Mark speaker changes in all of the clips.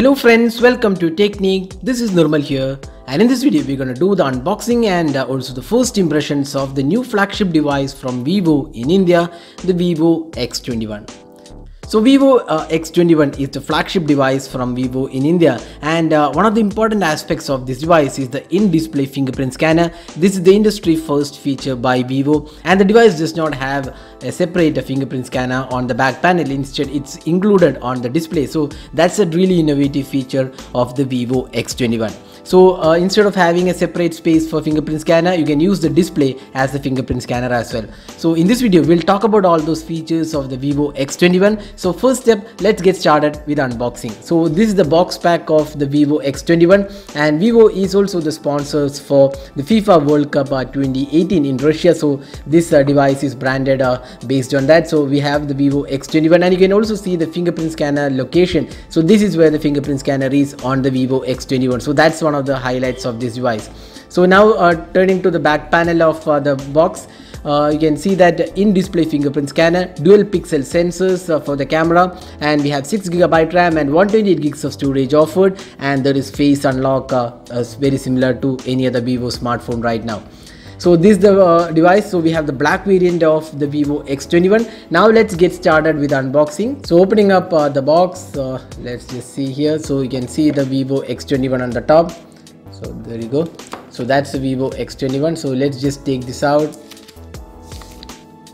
Speaker 1: Hello friends, welcome to Technique. This is Nirmal here, and in this video we're gonna do the unboxing and also the first impressions of the new flagship device from Vivo in India, the Vivo X21. So Vivo X21 is the flagship device from Vivo in India, and one of the important aspects of this device is the in-display fingerprint scanner. This is the industry first feature by Vivo, and the device does not have a separate fingerprint scanner on the back panel. Instead, it's included on the display. So that's a really innovative feature of the Vivo X21. So instead of having a separate space for fingerprint scanner, you can use the display as the fingerprint scanner as well. So in this video, we'll talk about all those features of the Vivo X21. So first step, let's get started with unboxing. So this is the box pack of the Vivo X21, and Vivo is also the sponsors for the FIFA World Cup 2018 in Russia. So this device is branded based on that. So we have the Vivo X21, and you can also see the fingerprint scanner location. So this is where the fingerprint scanner is on the Vivo X21. So that's one of the highlights of this device. So now turning to the back panel of the box, you can see that in-display fingerprint scanner, dual pixel sensors for the camera, and we have 6GB RAM and 128 gigs of storage offered, and there is face unlock very similar to any other Vivo smartphone right now. So this is the device. So we have the black variant of the Vivo X21. Now let's get started with unboxing. So opening up the box, let's just see here. So you can see the Vivo X21 on the top. So there you go. So that's the Vivo X21. So let's just take this out.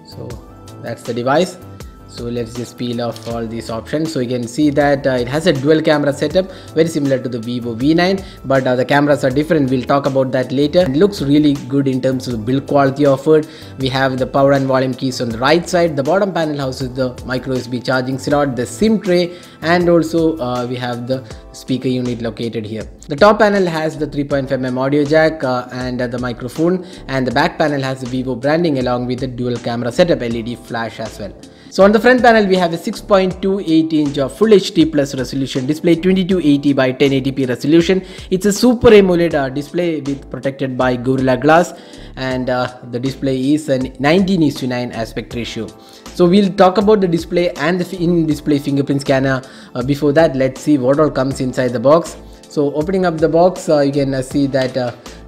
Speaker 1: So that's the device. So let's just peel off all these options. So you can see that it has a dual camera setup, very similar to the Vivo V9, but the cameras are different. We'll talk about that later. It looks really good in terms of build quality offered. We have the power and volume keys on the right side. The bottom panel houses the micro USB charging slot, the SIM tray, and also we have the speaker unit located here. The top panel has the 3.5mm audio jack and the microphone, and the back panel has the Vivo branding along with the dual camera setup, LED flash as well. So on the front panel, we have a 6.28-inch Full HD Plus resolution display, 2280 by 1080p resolution. It's a Super AMOLED display with protected by Gorilla Glass, and the display is a 19:9 aspect ratio. So we'll talk about the display and the in-display fingerprint scanner. Before that, let's see what all comes inside the box. So opening up the box, you can see that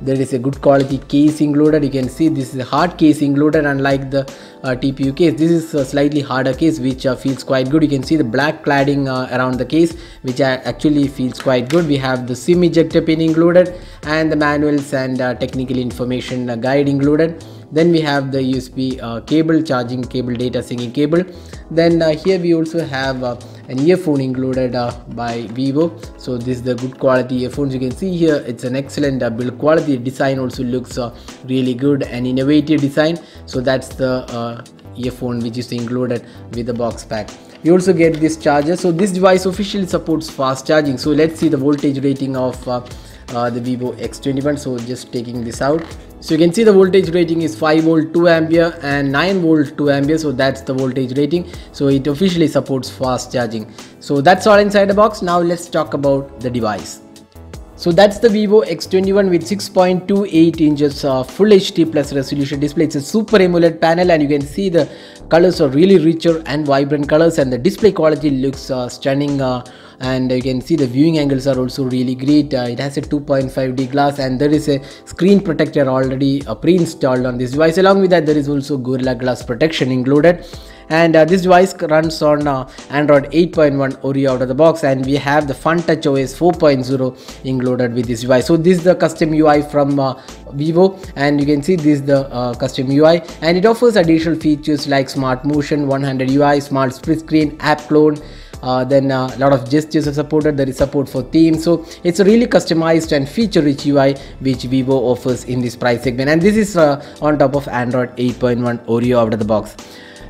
Speaker 1: there is a good quality case included. You can see this is a hard case included, unlike the TPU case. This is a slightly harder case, which feels quite good. You can see the black cladding around the case, which actually feels quite good. We have the SIM ejector pin included, and the manuals and technical information guide included. Then we have the USB cable, charging cable, data syncing cable. Then here we also have an earphone included by Vivo. So this is the good quality earphones. You can see here it's an excellent build quality. Design also looks really good and innovative design. So that's the earphone which is included with the box pack. You also get this charger. So this device officially supports fast charging. So let's see the voltage rating of the Vivo X21. So just taking this out, so you can see the voltage rating is 5V 2A and 9V 2A. So that's the voltage rating. So it officially supports fast charging. So that's all inside the box. Now let's talk about the device. So that's the Vivo X21 with 6.28 inches Full HD Plus resolution display. It's a Super AMOLED panel, and you can see the colors are really richer and vibrant colors, and the display quality looks stunning. And you can see the viewing angles are also really great. It has a 2.5D glass, and there is a screen protector already pre-installed on this device. Along with that, there is also Gorilla Glass protection included. And this device runs on Android 8.1 Oreo out of the box, and we have the FunTouch OS 4.0 included with this device. So this is the custom UI from Vivo, and you can see this is the custom UI, and it offers additional features like Smart Motion, 100 UI, Smart Split Screen, App Clone. Then a lot of gestures are supported. There is support for themes. So it's a really customized and feature-rich UI which Vivo offers in this price segment, and this is on top of Android 8.1 Oreo out of the box.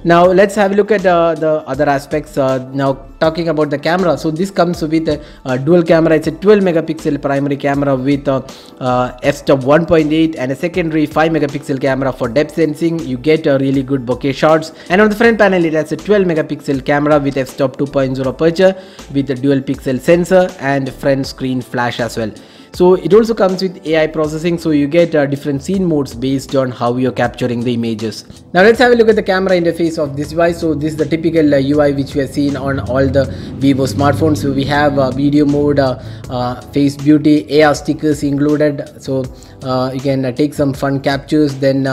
Speaker 1: Now let's have a look at the other aspects. Now talking about the camera, so this comes with a dual camera. It's a 12MP primary camera with f-stop 1.8 and a secondary 5MP camera for depth sensing. You get really good bokeh shots, and on the front panel it has a 12MP camera with f-stop 2.0 aperture with a dual pixel sensor and front screen flash as well. So it also comes with AI processing, so you get different scene modes based on how you're capturing the images. Now let's have a look at the camera interface of this device. So this is the typical UI which we have seen on all the Vivo smartphones. So we have video mode, face beauty, AR stickers included, so you can take some fun captures. Then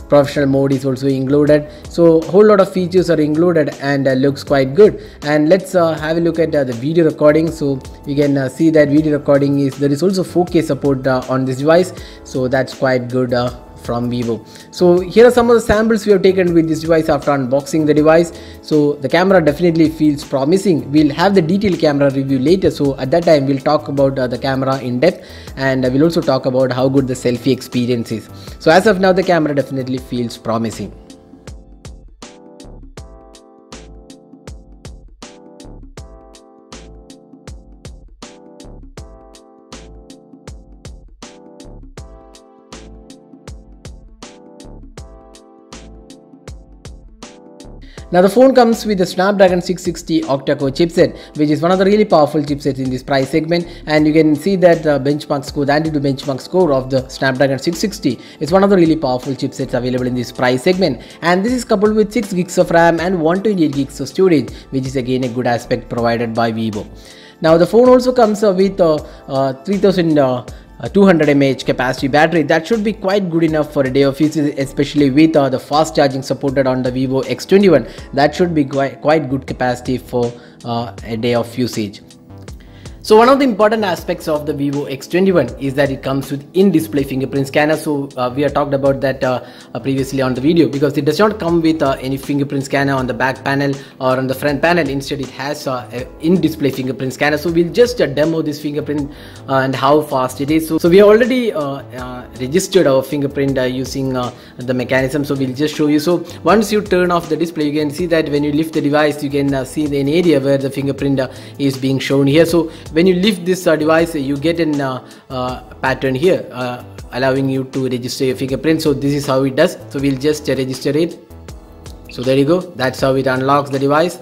Speaker 1: professional mode is also included, so whole lot of features are included and looks quite good. And let's have a look at the video recording. So you can see that video recording there is also 4K support on this device, so that's quite good from Vivo. So here are some of the samples we have taken with this device after unboxing the device. So the camera definitely feels promising. We'll have the detailed camera review later, so at that time we'll talk about the camera in depth, and we'll also talk about how good the selfie experience is. So as of now, the camera definitely feels promising. Now the phone comes with the Snapdragon 660 octa-core chipset, which is one of the really powerful chipsets in this price segment, and you can see that the benchmark score, the AnTuTu benchmark score of the Snapdragon 660 is one of the really powerful chipsets available in this price segment, and this is coupled with 6 gigs of RAM and 128 gigs of storage, which is again a good aspect provided by Vivo. Now the phone also comes with 3200 mAh capacity battery. That should be quite good enough for a day of usage, especially with the fast charging supported on the Vivo X21. That should be quite good capacity for a day of usage. So one of the important aspects of the Vivo X21 is that it comes with in-display fingerprint scanner. So we have talked about that previously on the video, because it does not come with any fingerprint scanner on the back panel or on the front panel. Instead it has an in-display fingerprint scanner. So we'll just demo this fingerprint and how fast it is. So we have already registered our fingerprint using the mechanism, so we'll just show you. So once you turn off the display, you can see that when you lift the device, you can see an area where the fingerprint is being shown here. So when you lift this device, you get an pattern here allowing you to register your fingerprint. So this is how it does. So we'll just register it. So there you go, that's how it unlocks the device.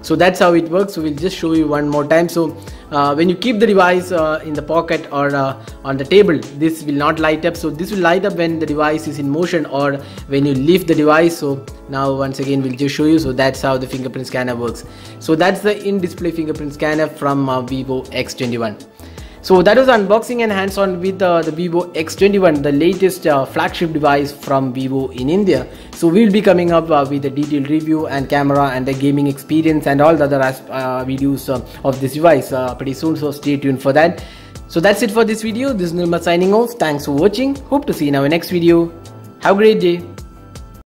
Speaker 1: So that's how it works. So we'll just show you one more time. So when you keep the device in the pocket or on the table, this will not light up. So this will light up when the device is in motion or when you lift the device. So now once again we'll just show you. So that's how the fingerprint scanner works. So that's the in-display fingerprint scanner from Vivo X21. So that was unboxing and hands-on with the Vivo X21, the latest flagship device from Vivo in India. So we'll be coming up with a detailed review and camera and the gaming experience and all the other videos of this device pretty soon, so stay tuned for that. So that's it for this video. This is Nirmal signing off. Thanks for watching. Hope to see you in our next video. Have a great day.